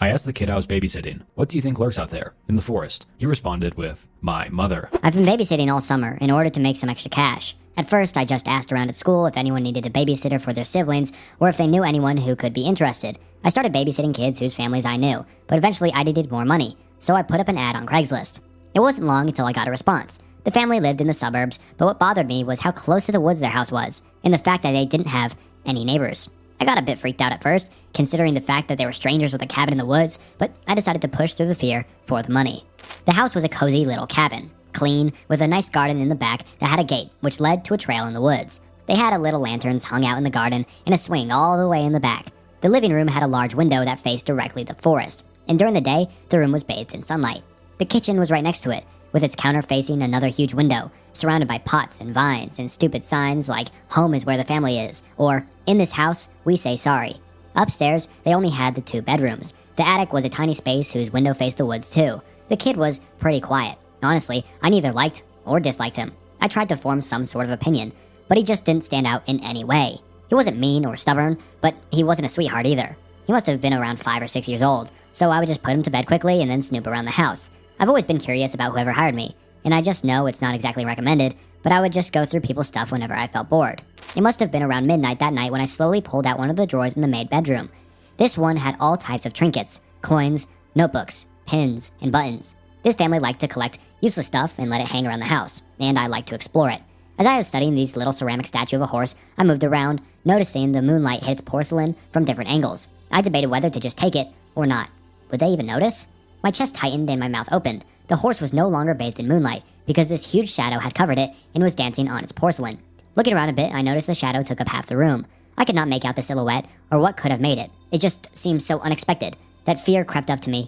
I asked the kid I was babysitting, "What do you think lurks out there, in the forest?" He responded with, "My mother." I've been babysitting all summer in order to make some extra cash. At first, I just asked around at school if anyone needed a babysitter for their siblings, or if they knew anyone who could be interested. I started babysitting kids whose families I knew, but eventually I needed more money, so I put up an ad on Craigslist. It wasn't long until I got a response. The family lived in the suburbs, but what bothered me was how close to the woods their house was, and the fact that they didn't have any neighbors. I got a bit freaked out at first, considering the fact that they were strangers with a cabin in the woods, but I decided to push through the fear for the money. The house was a cozy little cabin, clean, with a nice garden in the back that had a gate, which led to a trail in the woods. They had a little lanterns hung out in the garden and a swing all the way in the back. The living room had a large window that faced directly the forest, and during the day, the room was bathed in sunlight. The kitchen was right next to it, with its counter facing another huge window, surrounded by pots and vines and stupid signs like "Home is where the family is," or "In this house, we say sorry." Upstairs, they only had the 2 bedrooms. The attic was a tiny space whose window faced the woods too. The kid was pretty quiet. Honestly, I neither liked or disliked him. I tried to form some sort of opinion, but he just didn't stand out in any way. He wasn't mean or stubborn, but he wasn't a sweetheart either. He must have been around 5 or 6 years old, so I would just put him to bed quickly and then snoop around the house. I've always been curious about whoever hired me, and I just know it's not exactly recommended, but I would just go through people's stuff whenever I felt bored. It must have been around midnight that night when I slowly pulled out one of the drawers in the maid bedroom. This one had all types of trinkets, coins, notebooks, pins, and buttons. This family liked to collect useless stuff and let it hang around the house, and I liked to explore it. As I was studying this little ceramic statue of a horse, I moved around, noticing the moonlight hit its porcelain from different angles. I debated whether to just take it or not. Would they even notice? My chest tightened and my mouth opened. The horse was no longer bathed in moonlight, because this huge shadow had covered it and was dancing on its porcelain. Looking around a bit, I noticed the shadow took up half the room. I could not make out the silhouette or what could have made it. It just seemed so unexpected that fear crept up to me